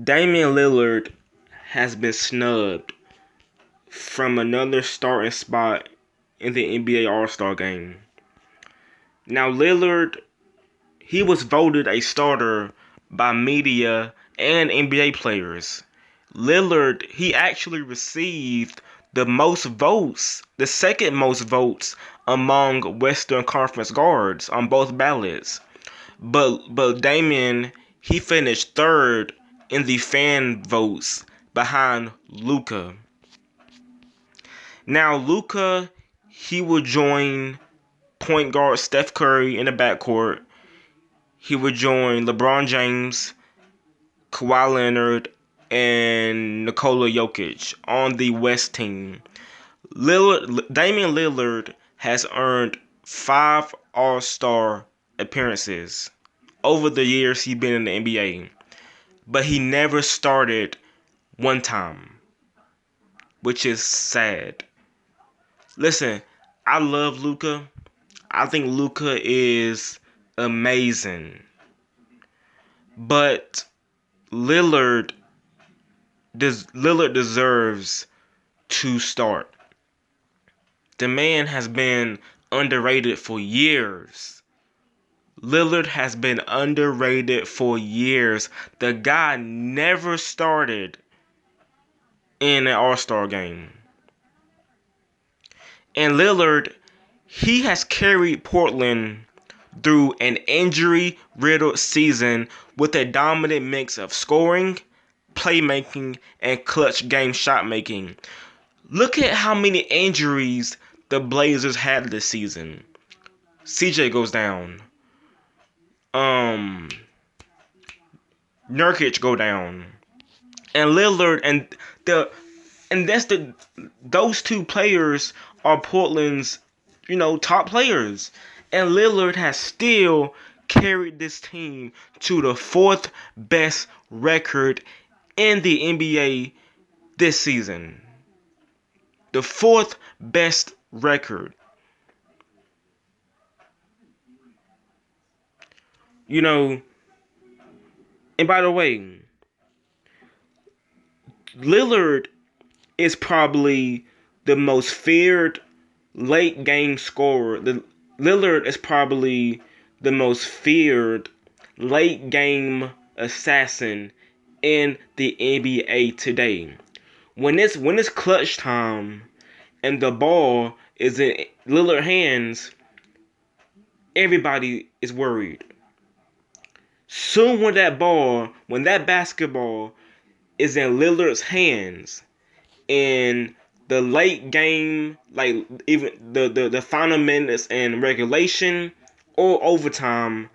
Damian Lillard has been snubbed from another starting spot in the NBA All-Star game. Now Lillard, he was voted a starter by media and NBA players. Lillard, he actually received the most votes, the second most votes among Western Conference guards on both ballots. But Damian, he finished third in the fan votes behind Luka. Now Luka, he will join point guard Steph Curry in the backcourt. He would join LeBron James, Kawhi Leonard, and Nikola Jokic on the West team. Damian Lillard has earned 5 All-Star appearances over the years he's been in the NBA, but he never started one time, which is sad. Listen, I love Luka. I think Luka is amazing, but Lillard deserves to start. The man has been underrated for years. Lillard has been underrated for years. The guy never started in an All-Star game. And Lillard, he has carried Portland through an injury-riddled season with a dominant mix of scoring, playmaking, and clutch game shot making. Look at how many injuries the Blazers had this season. CJ goes down. Nurkic go down. And Lillard those two players are Portland's, top players. And Lillard has still carried this team to the 4th best record in the NBA this season. The 4th best record. And by the way, Lillard is probably the most feared late game scorer. Lillard is probably the most feared late game assassin in the NBA today. When it's clutch time and the ball is in Lillard's hands, everybody is worried. Soon when that basketball is in Lillard's hands in the late game, like even the final minutes in regulation or overtime,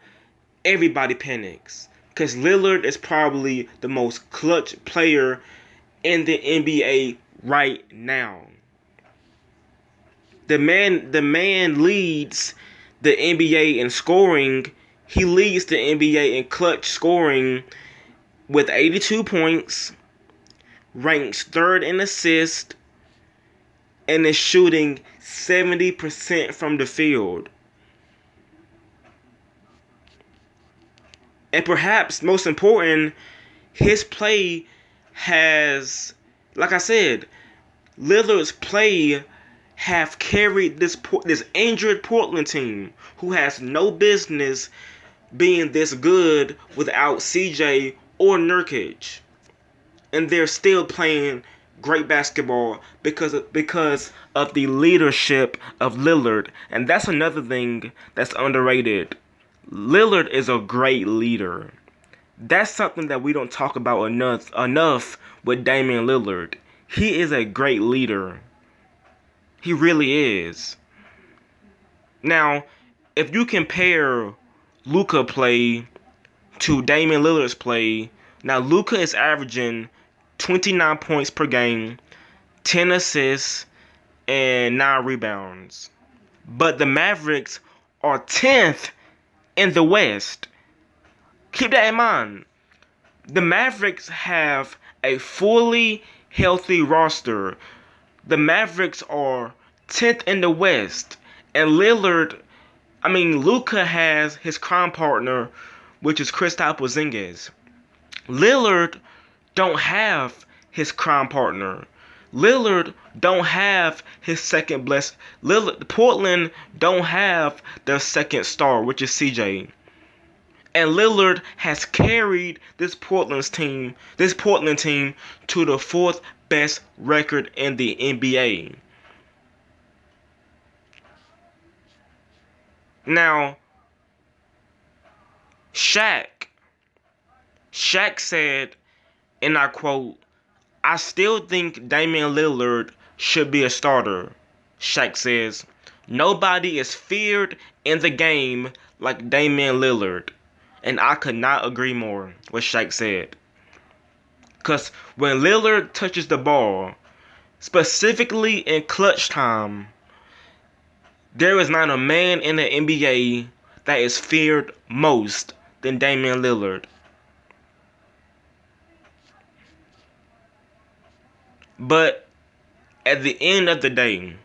everybody panics. Because Lillard is probably the most clutch player in the NBA right now. The man leads the NBA in scoring. He leads the NBA in clutch scoring with 82 points, ranks 3rd in assists, and is shooting 70% from the field. And perhaps most important, his play has, like I said, Lillard's play have carried this injured Portland team who has no business being this good without CJ or Nurkic. And they're still playing great basketball because of the leadership of Lillard. And that's another thing that's underrated. Lillard is a great leader. That's something that we don't talk about enough with Damian Lillard. He is a great leader. He really is. Now, if you compare Luka play to Damian Lillard's play, now Luka is averaging 29 points per game, 10 assists, and 9 rebounds. But the Mavericks are 10th in the West. Keep that in mind. The Mavericks have a fully healthy roster. The Mavericks are 10th in the West. And Luka has his crime partner, which is Kristaps Porzingis. Lillard don't have his crime partner. Lillard don't have his second best. Portland don't have their second star, which is CJ. And Lillard has carried this Portland team to the fourth best record in the NBA. Now, Shaq said, and I quote, "I still think Damian Lillard should be a starter." Shaq says, "Nobody is feared in the game like Damian Lillard." And I could not agree more with Shaq said. Because when Lillard touches the ball, specifically in clutch time, there is not a man in the NBA that is feared most than Damian Lillard. But at the end of the day,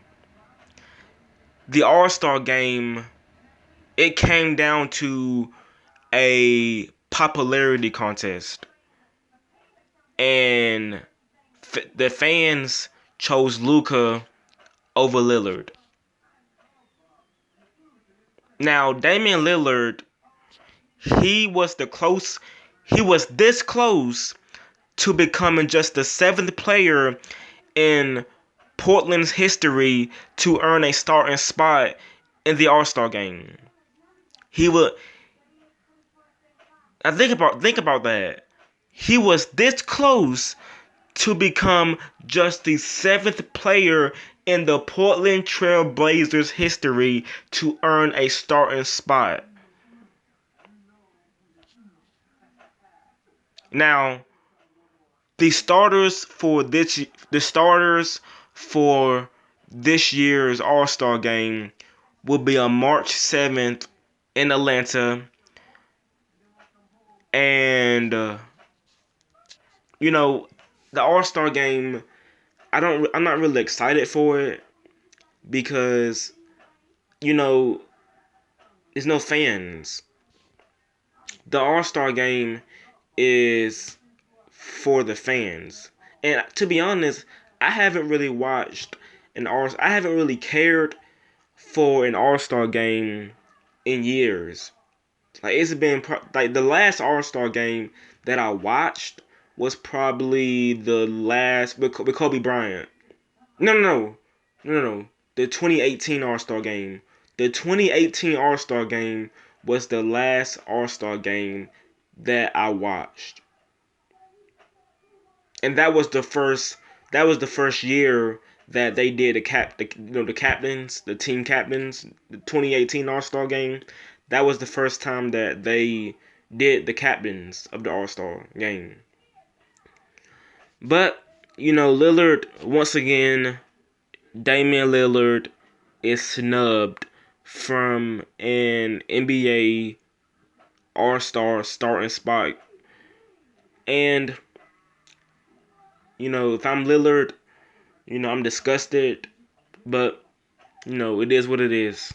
the All-Star game, it came down to a popularity contest. And the fans chose Luka over Lillard. Now, Damian Lillard, he was this close to becoming just the seventh player in Portland's history to earn a starting spot in the All-Star game. He would. I think about that. He was this close to become just the seventh player in the Portland Trail Blazers history to earn a starting spot. Now, the starters for this year's All-Star game will be on March 7th in Atlanta. And the All-Star game, I'm not really excited for it because there's no fans. The All-Star game is for the fans. And to be honest, I haven't really I haven't really cared for an All-Star game in years. Like it's been like the last All-Star game that I watched was probably the last with Kobe Bryant. No. The 2018 All-Star game. The 2018 All-Star game was the last All-Star game that I watched. And that was the first year that they did the team captains, the 2018 All-Star game. That was the first time that they did the captains of the All-Star game. But, Lillard, once again, Damian Lillard is snubbed from an NBA All-Star starting spot. And, if I'm Lillard, I'm disgusted. But, it is what it is.